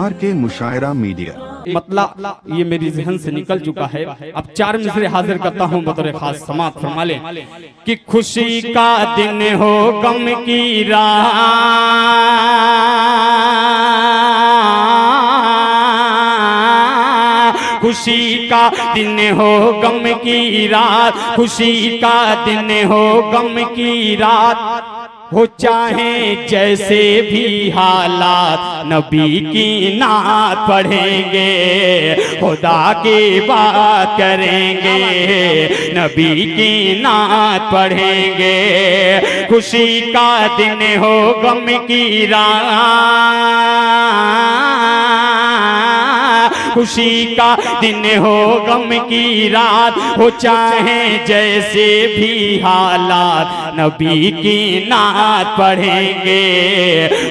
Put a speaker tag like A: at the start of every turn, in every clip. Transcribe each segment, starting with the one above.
A: RK मुशायरा media.
B: मतलब ये मेरी जहन से निकल चुका है। अब 4 मिसरे हाजिर करता हूँ बतौर खास समात फरमा ले कि खुशी का दिन हो गम की रात, खुशी का दिन हो गम की रात, खुशी का दिन हो गम की रात, हो चाहे जैसे भी हालात नबी की नात पढ़ेंगे, खुदा की बात करेंगे, नबी की नात पढ़ेंगे। खुशी का दिन हो गम की रात, खुशी का दिन हो गम की रात, हो चाहे जैसे भी हालात नबी की नात पढ़ेंगे,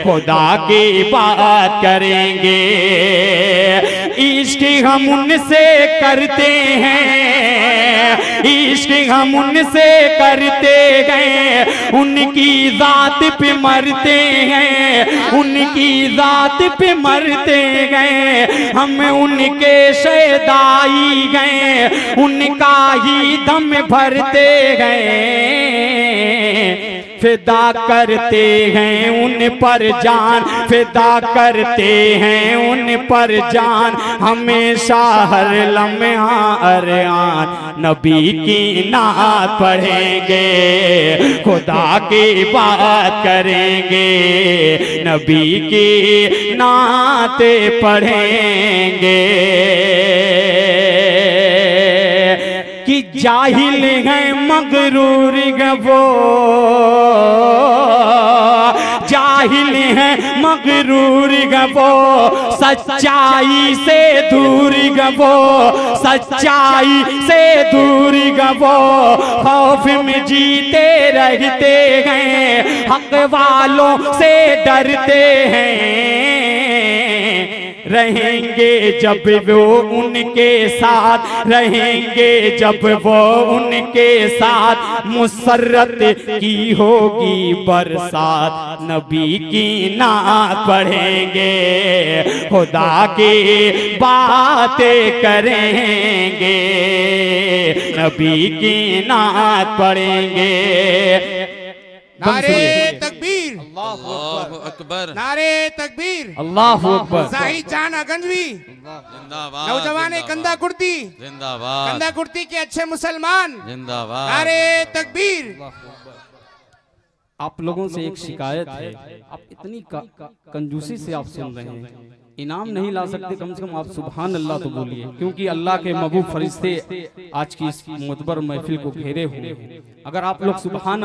B: खुदा की बात करेंगे। इश्क हम उनसे करते हैं, इश्क हम उनसे करते हैं, उनकी जात पे मरते हैं, उनकी जात पे मरते हैं। हम उनके शहदाई गए, उनका ही दम भरते गए, फिदा करते हैं उन पर जान, फिदा करते हैं उन पर जान, हमेशा हर लम्हा अरआन नबी की नात पढ़ेंगे, खुदा की बात करेंगे, नबी की नात पढ़ेंगे। कि जाहिल हैं मगरूर वो, जाहिल हैं मगरूर वो, सच्चाई से दूर वो, सच्चाई से दूर वो, खौफ में जीते रहते हैं, हक वालों से डरते हैं, रहेंगे जब वो उनके साथ, रहेंगे जब वो उनके साथ, मुसर्रत की होगी बरसात नबी की नात पढ़ेंगे, खुदा की बातें करेंगे, नबी की नात पढ़ेंगे।
C: नारे तकबीर,
D: अल्लाहु अकबर,
C: नारे तकबीर,
B: अल्लाहु अकबर।
C: जाहिद जान गंजवी
D: जिंदाबाद,
C: नौजवान कंधा कुर्ती
D: जिंदाबाद,
C: कंधा कुर्ती के अच्छे मुसलमान,
D: जिंदाबाद,
C: नारे तकबीर।
B: आप लोगों से एक शिकायत है, आप इतनी कंजूसी से आप सुन रहे हैं, इनाम नहीं ला सकते, कम से कम आप सुभान अल्लाह तो बोलिए, क्योंकि अल्लाह के महबूब फरिश्ते आज की इस मुतबर महफिल को घेरे हुए हैं। अगर आप लोग सुभान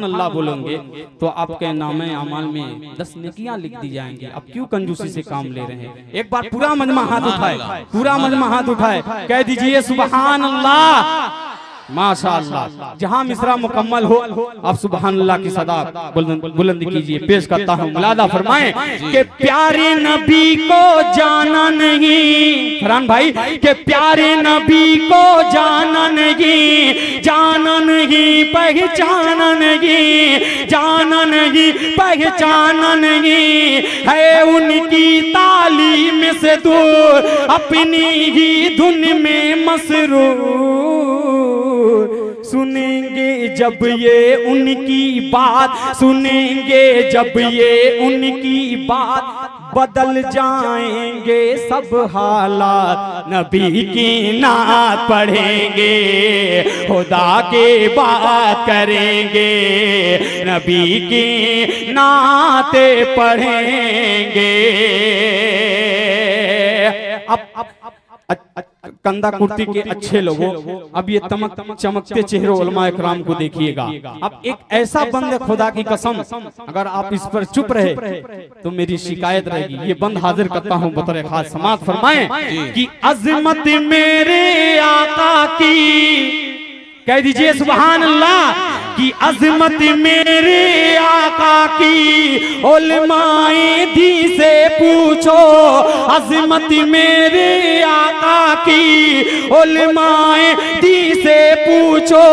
B: अल्लाह बोलेंगे तो आपके नामे अमाल में 10 नेकियां लिख दी जाएंगी। आप क्यों कंजूसी से काम ले रहे हैं? एक बार पूरा मजमा हाथ उठाए, पूरा मजमा हाथ उठाए, कह दीजिए सुभान अल्लाह, माशाअल्लाह। जहां मिसरा मुकम्मल हो आप सुभान अल्लाह की सदा बुलंद कीजिए। पेश करता हूं, मुलादा फरमाएं कि प्यारे नबी को जाना नहीं, फरहान भाई, कि प्यारे नबी को जाना नहीं, जाना नहीं, पहचाना नहीं, जाना नहीं, पहचाना नहीं, है उनकी तालीम से दूर, अपनी ही धुन में मसरूर। सुनेंगे जब ये उनकी बात, सुनेंगे जब ये उनकी बात, बदल जाएंगे सब हालात नबी की नात पढ़ेंगे, खुदा की बात करेंगे, नबी की नात पढ़ेंगे। अब कंधा कुर्ती के अच्छे लोगों, अब ये चमकते चेहरे उलमा इकराम को देखिएगा। अब एक ऐसा बंद खुदा की कसम, अगर आप इस पर चुप रहे तो मेरी शिकायत रहेगी। ये बंद हाजिर करता हूं बतौर खास, समात फरमाएं कि अजमत मेरे आका की, कह दीजिए सुभान अल्लाह, कि अजमत मेरे आका की उलमाए दी से पूछो, अजमत मेरे आका की उलमाए दी से पूछो,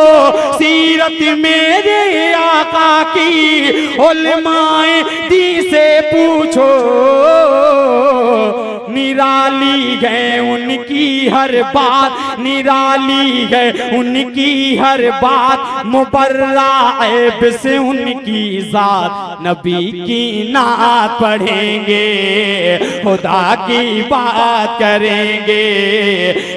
B: सीरत मेरे आका की उलमाए दी से पूछो, निराली है उनकी हर बात, निराली है उनकी हर बात, मुबर्रा ऐब से उनकी जात, नबी की नात पढ़ेंगे, खुदा की बात करेंगे,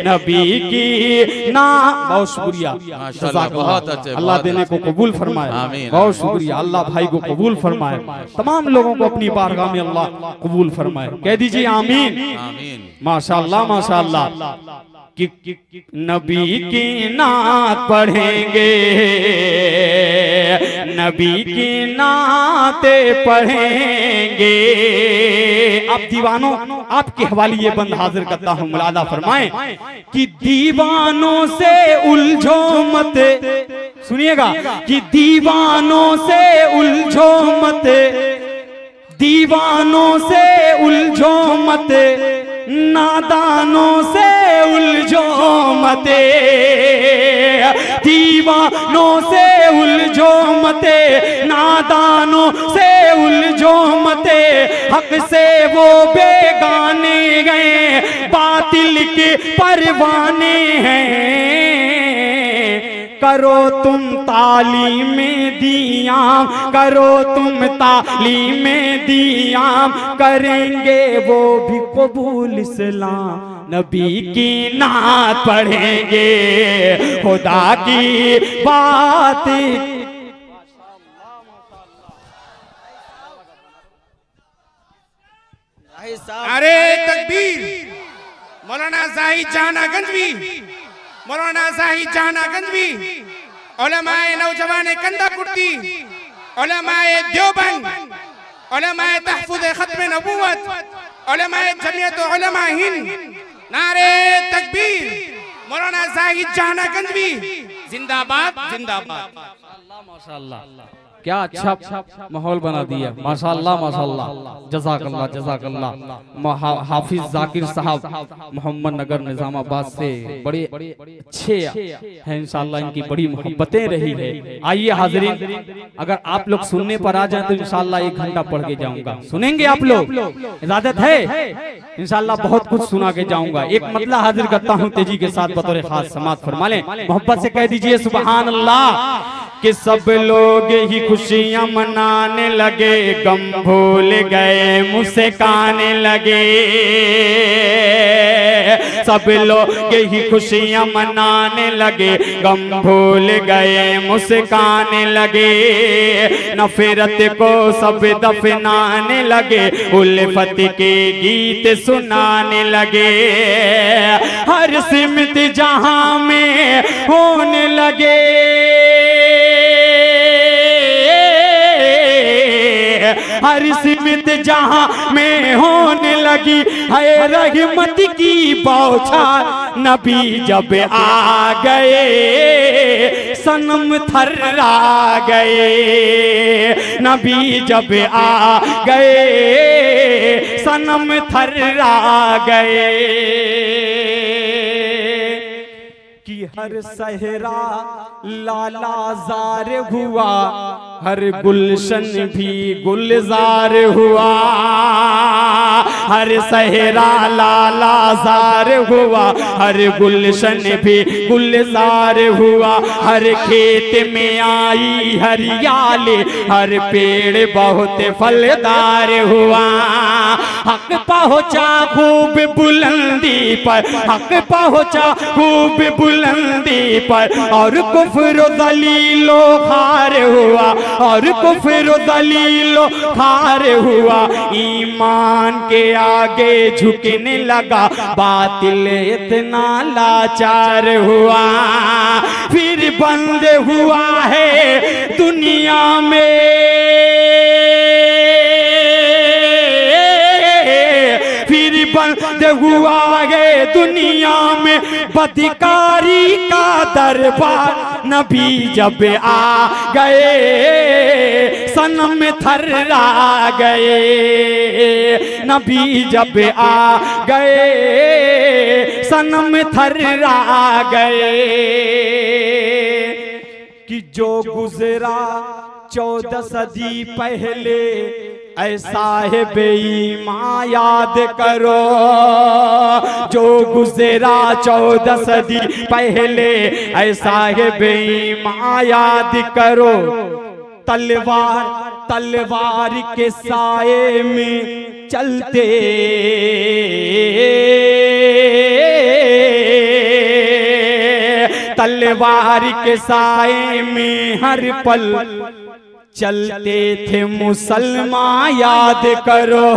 B: नबी की नात। बहुत शुक्रिया,
D: माशाअल्लाह, बहुत अच्छे,
B: अल्लाह
D: बहुत
B: देने को कबूल फरमाए।
D: आमीन।
B: बहुत शुक्रिया, अल्लाह भाई को कबूल फरमाए, तमाम लोगों को अपनी बारगाह में अल्लाह कबूल फरमाए। कह दीजिए आमीन।
D: आमीन।
B: माशाअल्लाह माशाअल्लाह। कि नबी की नात पढ़ेंगे, नबी की नाते पढ़ेंगे। अब दीवानों, आपके हवाले ये बंद हाजिर करता हूँ, मुलादा फरमाएं कि दीवानों से उलझो मत, सुनिएगा, कि दीवानों से उलझो मत, दीवानों से उलझो मत, नादानों से उलझो मत, दीवानों से उलझो मत, नादानों से उलझो मत, हक से वो बेगाने गए, बातिल के परवाने हैं। करो तुम तालीम दियाम, करो तुम तालीम दियाम, करेंगे वो भी कबूल इस्लाम, नबी की नात पढ़ेंगे, खुदा की बात।
C: अरे तकबीर। मौलाना जाहिद जहाना गंजवी, मौलाना जाहिद जहाना गंजवी, उलमाए नौजवान कंदा कुर्ती, उलमाए देवबंद, उलमाए तहफ़्फ़ुज़ खत्म नबूवत, उलमाए जमियत उलमा हिंद, नारे तकबीर। मौलाना जाहिद जहाना गंजवी जिंदाबाद जिंदाबाद।
B: माशाअल्लाह, क्या अच्छा माहौल बना दिया, माशाअल्लाह माशाअल्लाह, जज़ाकल्लाह जज़ाकल्लाह। हाफिज जाकिर साहब मोहम्मद नगर निजामाबाद से बड़े अच्छे हैं, इंशाअल्लाह इनकी बड़ी मोहब्बतें रही है। आइए हाज़रीन, अगर आप लोग सुनने पर आ जाए तो इंशाअल्लाह 1 घंटा पढ़ के जाऊंगा। सुनेंगे आप लोग? इजाजत है? इंशाअल्लाह बहुत कुछ सुना के जाऊंगा। एक मतला हाजिर करता हूँ तेजी के साथ, बतौर खास समात फरमा लें, मोहब्बत से कह दीजिए सुभान अल्लाह। कि सब लोग ही खुशियां मनाने लगे, गम भूल गए मुस्काने लगे, सब लोग ही खुशियां मनाने लगे, गम भूल गए मुस्काने लगे, नफरत को सब दफनाने लगे, उल्फत के गीत सुनाने लगे, हर सिमत जहां में होने लगे, हर सिमत जहां में होने लगी है रहमत की बौछार, नबी जब आ गए सनम थर्रा गए, नबी जब आ गए सनम थर्रा गए, कि हर सहरा लालाजार हुआ, हर गुलशन भी गुलजार हुआ, हर सहरा लालाजार हुआ, हर गुलशन भी गुलजार हुआ, हर खेत में आई हरियाली, हर पेड़ बहुत फलदार हुआ, हक पहुँचा खूब बुलंदी पर, हक पहुँचा खूब बुलंदी पर, और कुफ्र दलीलो खार हुआ, और कुफ्र दलीलो खार हुआ, ईमान के आगे झुकने लगा, बातिल इतना लाचार हुआ, फिर बंद हुआ है दुनिया में, बंद हुआ है दुनिया में बदकारी का दरबार, नबी जब आ गए सनम थर्रा गए, नबी जब आ गए सनम थर्रा गए, कि जो गुजरा
E: 14 सदी पहले ऐसा है बेईमान याद करो, जो गुजरा 14 सदी पहले ऐसा है बेईमान याद करो। तलवार के साए में चलते तलवार के साए में हर पल चलते थे मुसलमान याद करो,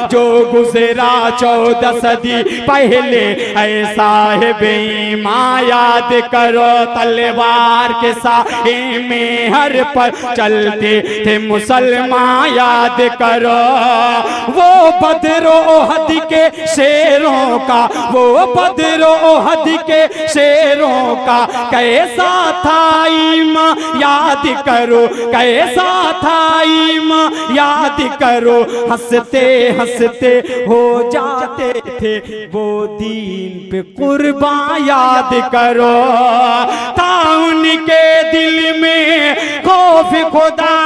E: जो गुजरा 14 सदी पहले ऐसा है बेईमान याद करो। तलवार के साए में हर पल चलते थे मुसलमान याद करो। वो बदरो ओहद के शेरों का, वो बदरो ओहद के शेरों का कैसा था ईमान याद करो, कैसा था ईमान याद करो। हंसते हंसते हो जाते थे वो दीन पे कुर्बान याद करो। था उनके दिल में खौफ खुदा,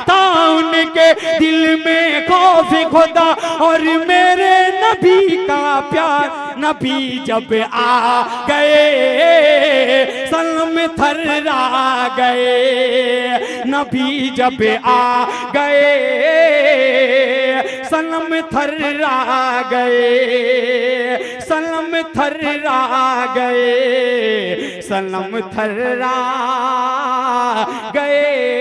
E: था उनके दिल में खौफ खुदा, और मेरे नबी का प्यार। नबी जब आ गए सनम थर्रा गए, नबी जब आ गए सनम थर्रा गए, सनम थर्रा गए, सनम थर्रा गए।